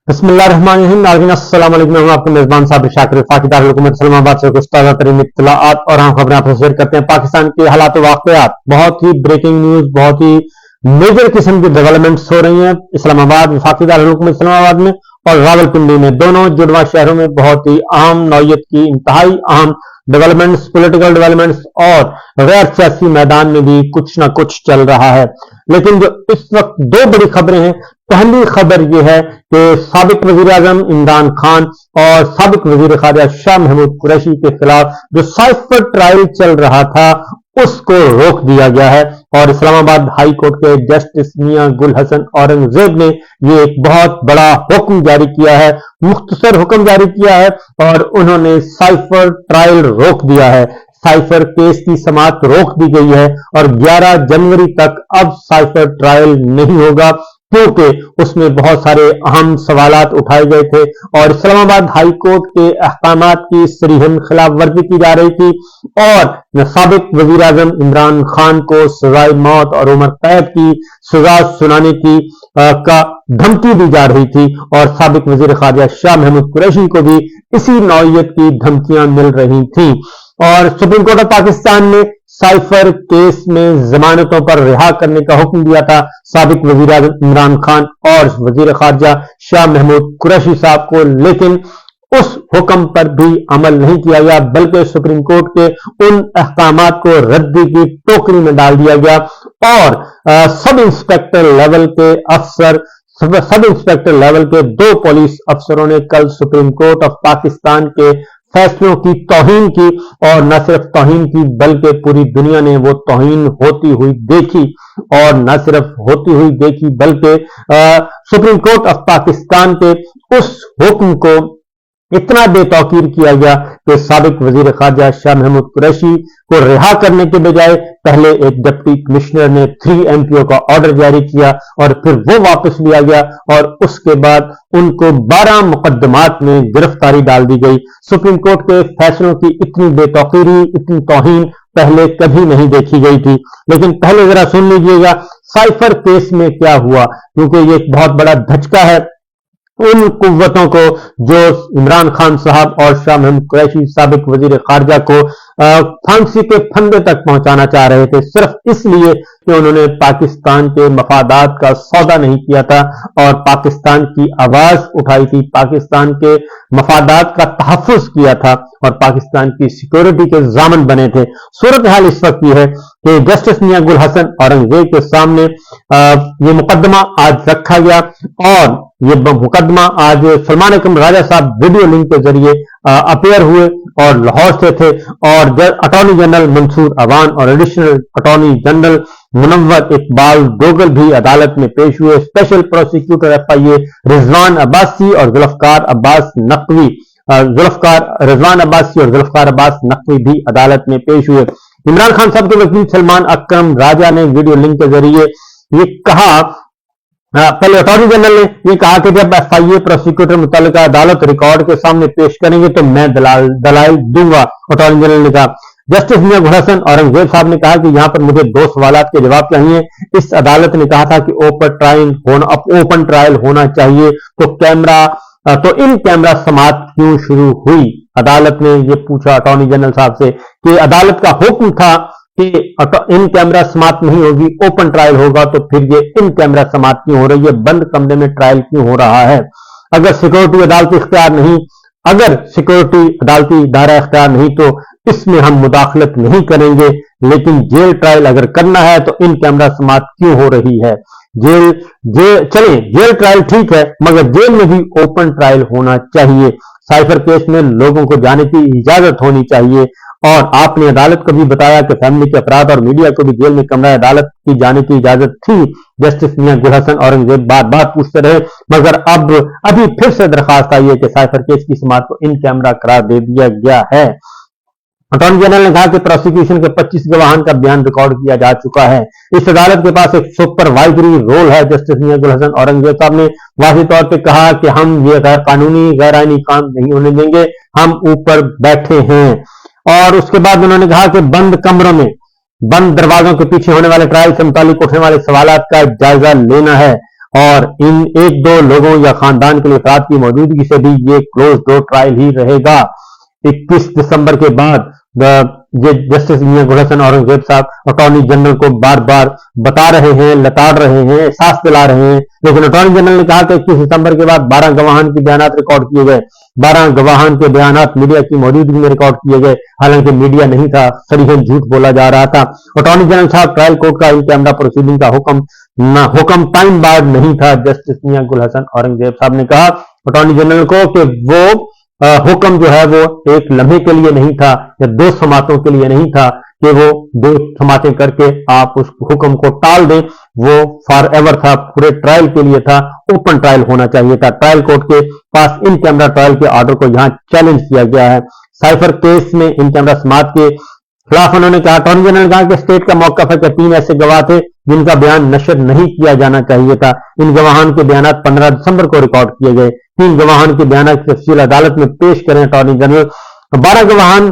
बिस्मिल्लाहिर्रहमानिर्रहीम। नाज़रीन अस्सलाम वालेकुम। मैं आपका मेजबान साबिर शाकिर फाकिदार हुकूमत इस्लामाबाद से कुछ ताज़ा तरीन इत्तलाआत और अहम खबरें आपसे शेयर करते हैं। पाकिस्तान के हालात वाक़यात, बहुत ही ब्रेकिंग न्यूज, बहुत ही मेजर किस्म की डेवलपमेंट्स हो रही हैं इस्लामाबाद, वफाकीदार हुकूमत इस्लामाबाद में और रावलपिंडी में, दोनों जुड़वा शहरों में बहुत ही अहम नौयत की इंतहाई अहम डेवलपमेंट्स, पॉलिटिकल डेवलपमेंट्स और गैर सियासी मैदान में भी कुछ ना कुछ चल रहा है। लेकिन जो इस वक्त दो बड़ी खबरें हैं, पहली खबर यह है कि साबिक वजीर आजम इमरान खान और साबिक वजीर खारजा शाह महमूद कुरैशी के खिलाफ जो साइफर ट्रायल चल रहा था उसको रोक दिया गया है और इस्लामाबाद हाई कोर्ट के जस्टिस मियां गुल हसन औरंगजेब ने ये एक बहुत बड़ा हुक्म जारी किया है, मुख्तसर हुक्म जारी किया है और उन्होंने साइफर ट्रायल रोक दिया है। साइफर केस की समाअत रोक दी गई है और 11 जनवरी तक अब साइफर ट्रायल नहीं होगा क्योंकि उसमें बहुत सारे अहम सवालात उठाए गए थे और इस्लामाबाद हाई कोर्ट के अहकामात की सरीहन खिलाफ वर्जी की जा रही थी और साबिक वजीर आजम इमरान खान को सजाए मौत और उम्र कैद की सजा सुनाने की का धमकी दी जा रही थी और साबिक वजीर खारजा शाह महमूद कुरैशी को भी इसी नौयत की धमकियां मिल रही थी और सुप्रीम कोर्ट ऑफ पाकिस्तान ने साइफर केस में जमानतों पर रिहा करने का हुक्म दिया था साबिक वजीर आजम इमरान खान और वजीर खारजा शाह महमूद कुरैशी साहब को, लेकिन उस हुक्म पर भी अमल नहीं किया गया बल्कि सुप्रीम कोर्ट के उन अहकामात को रद्दी की टोकरी में डाल दिया गया और सब इंस्पेक्टर लेवल के अफसर, सब इंस्पेक्टर लेवल के 2 पुलिस अफसरों ने कल सुप्रीम कोर्ट ऑफ पाकिस्तान के फैसलों की तौहीन की और न सिर्फ तौहीन की बल्कि पूरी दुनिया ने वो तौहीन होती हुई देखी और न सिर्फ होती हुई देखी बल्कि सुप्रीम कोर्ट ऑफ पाकिस्तान के उस हुक्म को इतना बेतौकीर किया गया कि साबिक वजीर खारजा शाह महमूद कुरैशी को रिहा करने के बजाय पहले एक डिप्टी कमिश्नर ने 3 MPO का ऑर्डर जारी किया और फिर वो वापस लिया गया और उसके बाद उनको 12 मुकदमात में गिरफ्तारी डाल दी गई। सुप्रीम कोर्ट के फैसलों की इतनी बेतौकीरी, इतनी तौहीन पहले कभी नहीं देखी गई थी। लेकिन पहले जरा सुन लीजिएगा साइफर केस में क्या हुआ, क्योंकि ये एक बहुत बड़ा धचका है उन कुव्वतों को जो इमरान खान साहब और शाह महमूद कुरैशी साबिक वजीर खारजा को फांसी के फंदे तक पहुंचाना चाह रहे थे सिर्फ इसलिए कि उन्होंने पाकिस्तान के मफादात का सौदा नहीं किया था और पाकिस्तान की आवाज उठाई थी, पाकिस्तान के मफादात का तहफ्फुज किया था और पाकिस्तान की सिक्योरिटी के जामन बने थे। सूरत हाल इस वक्त यह है कि जस्टिस मियां गुल हसन औरंगजेब के सामने ये मुकदमा आज रखा गया और ये मुकदमा आज सलमान अकरम राजा साहब वीडियो लिंक के जरिए अपेयर हुए और लाहौर से थे और अटॉर्नी जनरल मंसूर अवान और additional attorney general Munawar Iqbal Dogal भी अदालत में पेश हुए। Special prosecutor FIA Rizwan Abbasi और जुल्फकार अब्बास नकवी भी अदालत में पेश हुए। इमरान खान साहब के वकील सलमान अकरम राजा ने वीडियो लिंक के जरिए ये कहा, पहले अटॉर्नी जनरल ने ये कहा कि जब FIA प्रोसिक्यूटर मुतल्लिका अदालत रिकॉर्ड के सामने पेश करेंगे तो मैं दलाइल दूंगा। अटॉर्नी जनरल ने कहा। जस्टिस मियां गुल हसन औरंगजेब साहब ने कहा कि यहां पर मुझे 2 सवालात के जवाब चाहिए। इस अदालत ने कहा था कि ओपन ट्रायल होना चाहिए तो इन कैमरा समाअत क्यों शुरू हुई। अदालत ने ये पूछा अटॉर्नी जनरल साहब से कि अदालत का हुक्म था कि इन कैमरा समाअत नहीं होगी, ओपन ट्रायल होगा, तो फिर ये इन कैमरा समाअत क्यों हो रही है, बंद कमरे में ट्रायल क्यों हो रहा है। अगर सिक्योरिटी अदालती दायरा इख्तियार नहीं तो इसमें हम मुदाखलत नहीं करेंगे, लेकिन जेल ट्रायल अगर करना है तो इन कैमरा समाअत क्यों हो रही है। जेल ट्रायल ठीक है मगर जेल में भी ओपन ट्रायल होना चाहिए। साइफर केस में लोगों को जाने की इजाजत होनी चाहिए और आपने अदालत को भी बताया कि फैमिली के अफराद और मीडिया को भी जेल में कमरा अदालत की जाने की इजाजत थी। जस्टिस मियां गुल हसन औरंगजेब बार पूछते रहे मगर अभी फिर से दरखास्त आई है कि साइफर केस की समाअत को इन कैमरा करार दे दिया गया है। अटॉर्नी जनरल ने कहा कि प्रोसिक्यूशन के 25 गवाहान का बयान रिकॉर्ड किया जा चुका है। इस अदालत के पास एक सुपरवाइजरी रोल है। जस्टिस मियां गुल हसन औरंगजेब साहब ने वाज़ेह तौर पर कहा कि हम ये गैर कानूनी गैर आईनी काम नहीं होने देंगे, हम ऊपर बैठे हैं। और उसके बाद उन्होंने कहा कि बंद कमरों में बंद दरवाजों के पीछे होने वाले ट्रायल से मुतालिक उठने वाले सवालात का जायजा लेना है और इन एक दो लोगों या खानदान के अफराद की मौजूदगी से भी ये क्लोज डोर ट्रायल ही रहेगा। 21 दिसंबर के बाद जस्टिस मियां गुल हसन औरंगजेब साहब अटॉर्नी जनरल को बार बार बता रहे हैं, लताड़ रहे हैं, एहसास दिला रहे हैं, लेकिन अटॉर्नी जनरल ने कहा कि 21 दिसंबर के बाद 12 गवाहान के बयान रिकॉर्ड किए गए। 12 गवाहान के बयान मीडिया की मौजूदगी में रिकॉर्ड किए गए, हालांकि मीडिया नहीं था, सरीहन झूठ बोला जा रहा था। अटॉर्नी जनरल साहब ट्रायल कोर्ट का इन कैमरा प्रोसीडिंग का हुक्म टाइम बार्ड नहीं था। जस्टिस मियां गुल हसन औरंगजेब साहब ने कहा अटॉर्नी जनरल को कि वो हुक्म जो है वो एक लम्हे के लिए नहीं था या 2 समातों के लिए नहीं था कि वो 2 समातें करके आप उस हुक्म को टाल दें, वो फॉर एवर था, पूरे ट्रायल के लिए था, ओपन ट्रायल होना चाहिए था। ट्रायल कोर्ट के पास इन कैमरा ट्रायल के ऑर्डर को यहां चैलेंज किया गया है। साइफर केस में इन कैमरा समात के खिलाफ उन्होंने कहा, अटॉर्नी जनरल ने कहा कि स्टेट का मौकफ है कि 3 ऐसे गवाह थे जिनका बयान नशर नहीं किया जाना चाहिए था। इन गवाहान के बयान 15 दिसंबर को रिकॉर्ड किए गए। 3 गवाहान के बयान की तफसील अदालत में पेश करें अटॉर्नी जनरल। 12 गवाहान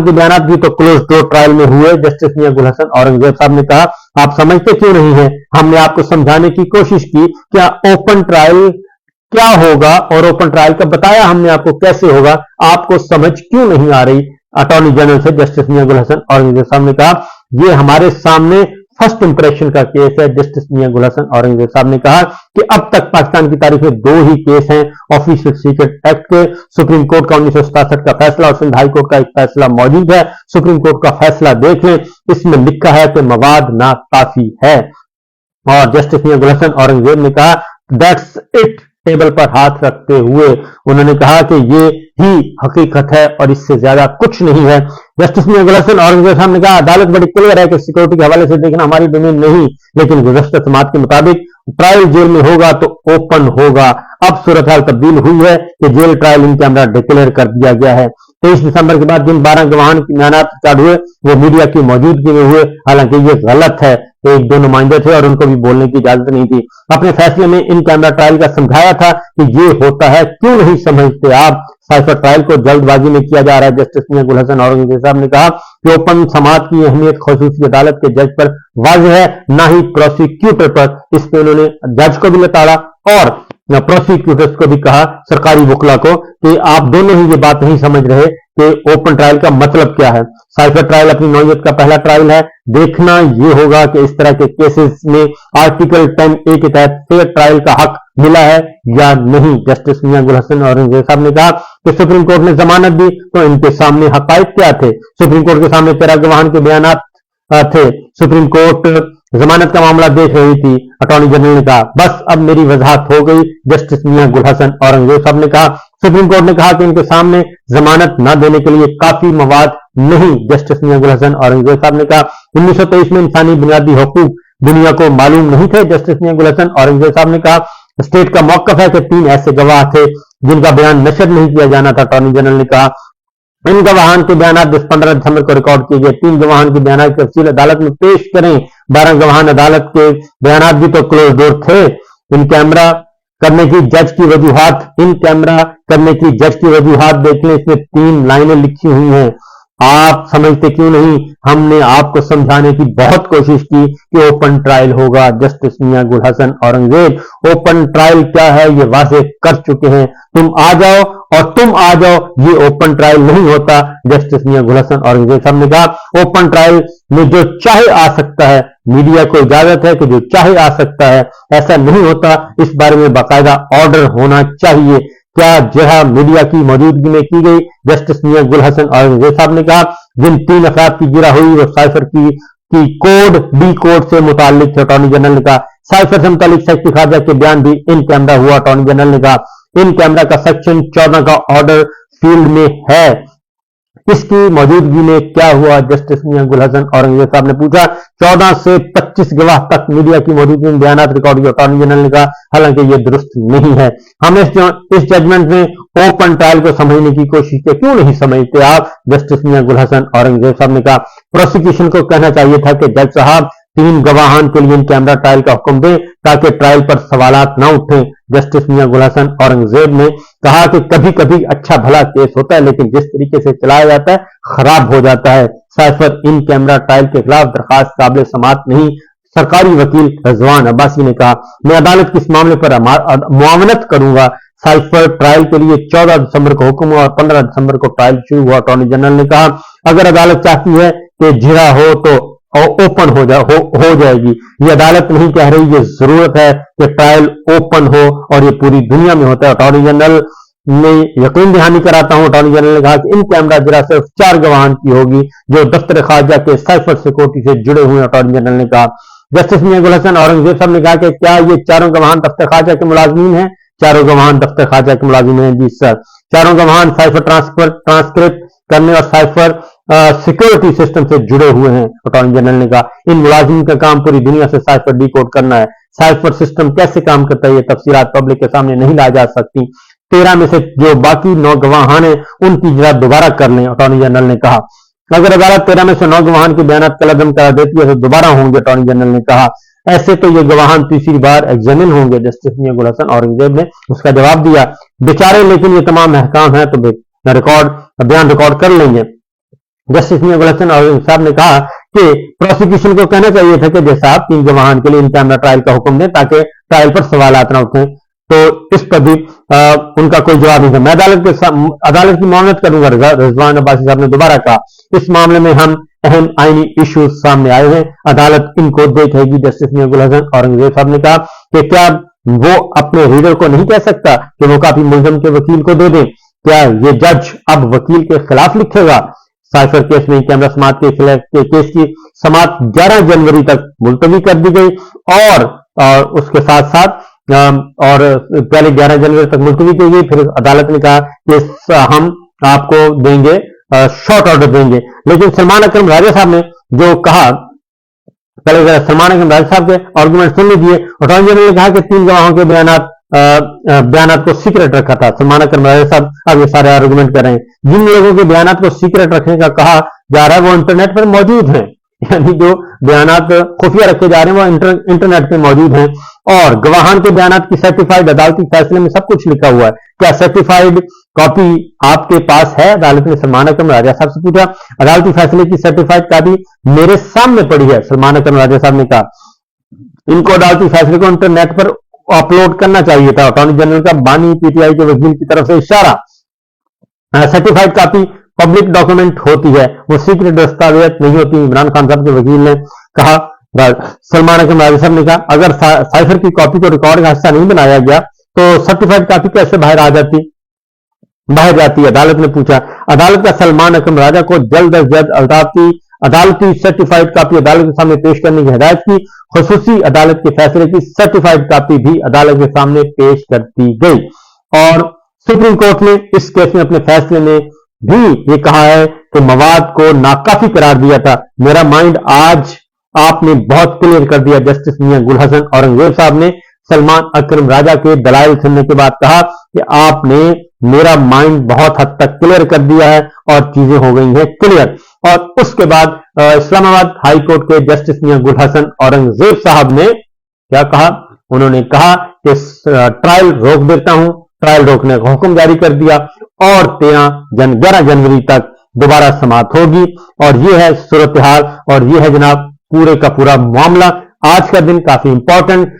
के बयान भी तो क्लोज डोर ट्रायल में हुए। जस्टिस मियां गुल हसन औरंगजेब साहब ने कहा, आप समझते क्यों नहीं है? हमने आपको समझाने की कोशिश की, क्या ओपन ट्रायल क्या होगा और ओपन ट्रायल का बताया हमने आपको कैसे होगा, आपको समझ क्यों नहीं आ रही? अटॉर्नी जनरल से जस्टिस मियां गुल हसन औरंगजेब साहब ने कहा, यह हमारे सामने फर्स्ट इंप्रेशन का केस है। जस्टिस मियां गुल हसन औरंगजेब साहब ने कहा कि अब तक पाकिस्तान की तारीख में 2 ही केस हैं ऑफिशियल सीक्रेट एक्ट के। सुप्रीम कोर्ट का 1967 का फैसला और सिंध हाई कोर्ट का एक फैसला मौजूद है। सुप्रीम कोर्ट का फैसला देख लें, इसमें लिखा है कि मवाद ना काफी है। और जस्टिस मियां गुल हसन औरंगजेब ने कहा दैट्स इट। टेबल पर हाथ रखते हुए उन्होंने कहा कि ये ही हकीकत है और इससे ज्यादा कुछ नहीं है। जस्टिस मियां गुल हसन औरंगजेब साहब ने कहा, अदालत बड़ी क्लियर है कि सिक्योरिटी के हवाले से देखना हमारी डोमेन नहीं, लेकिन गुज़श्ता समात के मुताबिक ट्रायल जेल में होगा तो ओपन होगा। अब सूरत हाल तब्दील हुई है कि jail trial in camera declare कर दिया गया है। 23 दिसंबर के बाद जिन 12 गवाहान के बयान रिकॉर्ड हुए वो मीडिया की मौजूदगी में हुए, हालांकि ये गलत है। 1-2 नुमाइंदे थे और उनको भी बोलने की इजाजत नहीं थी। अपने फैसले में इन कैमरा ट्रायल का समझाया था कि ये होता है, क्यों नहीं समझते आप? साइफर ट्रायल को जल्दबाजी में किया जा रहा है। जस्टिस मियां गुल हसन औरंगजेब साहब ने कहा कि ओपन समात की अहमियत खसूसी अदालत के जज पर वाज़ेह है, ना ही प्रोसिक्यूटर पर। इस पे उन्होंने जज को भी लताड़ा और प्रोसिक्यूटर्स को भी कहा, सरकारी वकला को, कि आप दोनों ही ये बात नहीं समझ रहे कि ओपन ट्रायल का मतलब क्या है। साइफर ट्रायल अपनी नौयत का पहला ट्रायल है। देखना यह होगा कि इस तरह के केसेस में आर्टिकल 10A के तहत फेयर ट्रायल का हक मिला है या नहीं। जस्टिस मियां गुल हसन औरंगजेब साहब ने कहा कि सुप्रीम कोर्ट ने जमानत दी तो इनके सामने हकायक क्या थे? सुप्रीम कोर्ट के सामने 13 गवाहान के बयान थे। सुप्रीम कोर्ट जमानत का मामला देख रही थी। अटॉर्नी जनरल ने कहा, बस अब मेरी वजाहत हो गई। जस्टिस मियां गुल हसन औरंगजेब साहब ने कहा, सुप्रीम कोर्ट ने कहा कि इनके सामने जमानत न देने के लिए काफी मवाद नहीं। जस्टिस मियां गुल हसन औरंगजेब साहब ने कहा, 1923 में इंसानी बुनियादी हकूक दुनिया को मालूम नहीं थे। जस्टिस मियां गुल हसन औरंगजेब साहब ने कहा, स्टेट का मौकफ है कि 3 ऐसे गवाह थे जिनका बयान नशर नहीं किया जाना था। अटॉर्नी जनरल ने कहा, इन गवाहान के बयान 15 दिसंबर को रिकॉर्ड किए गए। 3 गवाहान के बयान की तफसील अदालत में पेश करें। 12 गवाहान अदालत के बयान भी तो क्लोज डोर थे। इन कैमरा करने की जज की वजूहात देख लें, इसमें 3 लाइनें लिखी हुई हैं। आप समझते क्यों नहीं? हमने आपको समझाने की बहुत कोशिश की कि ओपन ट्रायल होगा। जस्टिस मियां गुल हसन औरंगजेब ओपन ट्रायल क्या है ये वाज़ेह कर चुके हैं। तुम आ जाओ और तुम आ जाओ, ये ओपन ट्रायल नहीं होता। जस्टिस मियां गुल हसन औरंगजेब साहब ने कहा, ओपन ट्रायल में जो चाहे आ सकता है, मीडिया को इजाजत है कि जो चाहे आ सकता है, ऐसा नहीं होता। इस बारे में बाकायदा ऑर्डर होना चाहिए। क्या जहाँ मीडिया की मौजूदगी में की गई? जस्टिस मियां गुल हसन औरंगजेब साहब ने कहा, जिन 3 अफराद की गिरा हुई वो साइफर की कोड डी कोड से मुतालिक थे। अटॉर्नी जनरल ने कहा, साइफर से मुतालिक सेक्रेटरी खारजा के बयान भी इन कैमरा हुआ। अटॉर्नी जनरल ने कहा, इन कैमरा का सेक्शन 14 का ऑर्डर फील्ड में है, इसकी मौजूदगी में क्या हुआ? जस्टिस मियां गुल हसन औरंगजेब साहब ने पूछा। 14 से 25 गवाह तक मीडिया की मौजूदगी में बयान रिकॉर्ड किए। अटॉर्नी जनरल ने कहा, हालांकि यह दुरुस्त नहीं है। हम इस जजमेंट में ओपन ट्रायल को समझने की कोशिश की, क्यों नहीं समझते आप? जस्टिस मियां गुल हसन औरंगजेब साहब ने कहा, प्रोसिक्यूशन को कहना चाहिए था कि जज साहब 3 गवाहान के लिए इन कैमरा ट्रायल का हुक्म दें ताकि ट्रायल पर सवालात न उठें। जस्टिस मियां गुल हसन औरंगजेब ने कहा कि कभी कभी अच्छा भला केस होता है, लेकिन जिस तरीके से चलाया जाता है खराब हो जाता है। साइफर इन कैमरा ट्रायल के खिलाफ दरखास्त काबिल समात नहीं। सरकारी वकील रिजवान अब्बासी ने कहा, मैं अदालत के इस मामले पर मुआवनत करूंगा। साइफर ट्रायल के लिए 14 दिसंबर को हुक्म हुआ और 15 दिसंबर को ट्रायल शुरू हुआ। अटॉर्नी जनरल ने कहा, अगर अदालत चाहती है कि जिरा हो तो ओपन हो जाएगी। ये अदालत नहीं कह रही, ये जरूरत है कि ट्रायल ओपन हो और ये पूरी दुनिया में होता है। अटॉर्नी जनरल ने यकीन दहानी कराता हूं, अटॉर्नी जनरल ने कहा कि इन कैमरा जिरा सिर्फ 4 गवाहान की होगी जो दफ्तर खारजा के साइफर सिक्योरिटी से जुड़े हुए। अटॉर्नी जनरल ने कहा, जस्टिस मियां गुल हसन औरंगजेब साहब ने कहा कि क्या ये चारों गवाहान दफ्तर खारजा के मुलाजमीन हैं? चारों गवाहान दफ्तर खारजा के मुलाजिम हैं। जी सर। चारों गवाहान साइफर ट्रांसक्रिप्ट करने और साइफर सिक्योरिटी सिस्टम से जुड़े हुए हैं। अटॉर्नी जनरल ने कहा, इन मुलाजिम का काम पूरी दुनिया से साइफर डिकोड करना है। साइफर सिस्टम कैसे काम करता है ये तफसीलात पब्लिक के सामने नहीं ला जा सकती। 13 में से जो बाकी 9 गवाहान हैं उनकी जरा दोबारा कर लें। अटॉर्नी जनरल ने कहा, अगर अदालत 13 में से 9 गवाहान के बयान कलअदम करा देती है तो दोबारा होंगे। अटॉर्नी जनरल ने कहा, ऐसे तो ये गवाहान तीसरी बार एग्जामिन होंगे। जस्टिस मियां गुल हसन औरंगजेब ने उसका जवाब दिया, बेचारे, लेकिन ये तमाम अहकाम है तो बयान रिकॉर्ड कर लेंगे। जस्टिस मियां गुल हसन औरंगजेब साहब ने कहा कि प्रोसिक्यूशन को कहना चाहिए था कि जैसा आप 3 गवाहान के लिए इन कैमरा ट्रायल का हुक्म दें ताकि ट्रायल पर सवालात न उठें, तो इस पर भी उनका कोई जवाब नहीं था। मैं अदालत की मुआवनत करूंगा, रिजवान अब्बासी साहब ने दोबारा कहा। इस मामले में हम अहम आईनी इश्यूज सामने आए हैं, अदालत इनको देखेगी। जस्टिस मियां गुल हसन औरंगजेब साहब ने कहा कि क्या वो अपने रीडर को नहीं कह सकता कि वो काफी मुलजम के वकील को दे दे? क्या ये जज अब वकील के खिलाफ लिखेगा? साइफर केस में कैमरा समात के खिलाफ केस की समात 11 जनवरी तक मुलतवी कर दी गई और उसके साथ साथ और पहले 11 जनवरी तक मुलतवी की गई। फिर अदालत ने कहा कि हम आपको देंगे, शॉर्ट ऑर्डर देंगे। लेकिन सलमान अकरम राजा साहब ने जो कहा, पहले सलमान अकरम राजा साहब के आर्गूमेंट सुनने दिए। अटॉर्नी जनरल ने कहा कि 3 गवाहों के बयानात को सीक्रेट रखा था। सलमान अकरम राजा साहब अब ये सारे आर्गूमेंट कर रहे हैं। जिन लोगों के बयानात को सीक्रेट रखने का कहा जा रहा है वो इंटरनेट पर मौजूद हैं, यानी जो बयानात खुफिया रखे जा रहे हैं वो इंटरनेट पे मौजूद हैं। और गवाहान के बयानात की सर्टिफाइड अदालती फैसले में सब कुछ लिखा हुआ है। क्या सर्टिफाइड कॉपी आपके पास है? अदालत ने सलमान अकरम राजा साहब से पूछा। अदालती फैसले की सर्टिफाइड कॉपी मेरे सामने पड़ी है, सलमान अकरम राजा साहब ने कहा। इनको अदालती फैसले को इंटरनेट पर अपलोड करना चाहिए था। अटॉर्नी जनरल का बानी पीटीआई के वकील की तरफ से इशारा। सर्टिफाइड कॉपी पब्लिक डॉक्यूमेंट होती है, वो सीक्रेट दस्तावेज नहीं होती। इमरान खान साहब के वकील ने कहा, सलमान अकरम राजा साहब ने कहा, अगर साइफर की कॉपी को रिकॉर्ड का हिस्सा नहीं बनाया गया तो सर्टिफाइड कॉपी कैसे बाहर जाती? अदालत ने पूछा। अदालत का सलमान अकरम राजा को जल्द अज जल्द अदालती सर्टिफाइड कॉपी अदालत के सामने पेश करने की हिदायत की। खुसूसी अदालत के फैसले की सर्टिफाइड कॉपी भी अदालत के सामने पेश कर दी गई। और सुप्रीम कोर्ट ने इस केस में अपने फैसले में भी ये कहा है कि मवाद को नाकाफी करार दिया था। मेरा माइंड आज आपने बहुत क्लियर कर दिया। जस्टिस मियां गुल हसन औरंगजेब साहब ने सलमान अकरम राजा के दलाइल सुनने के बाद कहा कि आपने मेरा माइंड बहुत हद तक क्लियर कर दिया है और चीजें हो गई हैं क्लियर। और उसके बाद इस्लामाबाद हाई कोर्ट के जस्टिस मियां गुल हसन औरंगजेब साहब ने क्या कहा? उन्होंने कहा कि ट्रायल रोक देता हूं। ट्रायल रोकने का हुक्म जारी कर दिया और 11 जनवरी तक दोबारा समात होगी। और यह है सूरत हाल और यह है जनाब पूरे का पूरा मामला। आज का दिन काफी इंपॉर्टेंट।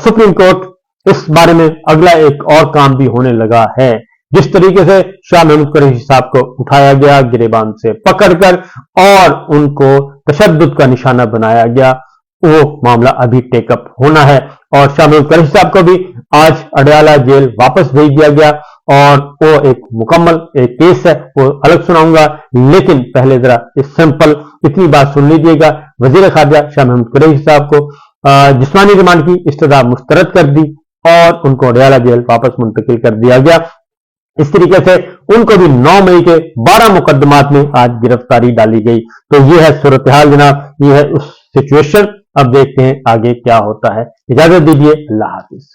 सुप्रीम कोर्ट इस बारे में अगला एक और काम भी होने लगा है। जिस तरीके से शाह महमूद कुरैशी साहब को उठाया गया गिरेबान से पकड़कर और उनको तशद्दुद का निशाना बनाया गया, वो मामला अभी टेकअप होना है। और शाह महमूद कुरैशी साहब को भी आज अडयाला जेल वापस भेज दिया गया और वो एक मुकम्मल एक केस है, वो अलग सुनाऊंगा। लेकिन पहले जरा इस सिंपल इतनी बात सुन लीजिएगा। वजीर खारजा शाह महमूद कुरैशी साहब को जिस्मानी रिमांड की इस्तदा मुस्तरद कर दी और उनको अडयाला जेल वापस मुंतकिल कर दिया गया। इस तरीके से उनको भी 9 मई के 12 मुकदमात में आज गिरफ्तारी डाली गई। तो ये है सूरत हाल जनाब, ये है उस सिचुएशन। अब देखते हैं आगे क्या होता है। इजाजत दीजिए, अल्लाह हाफिज।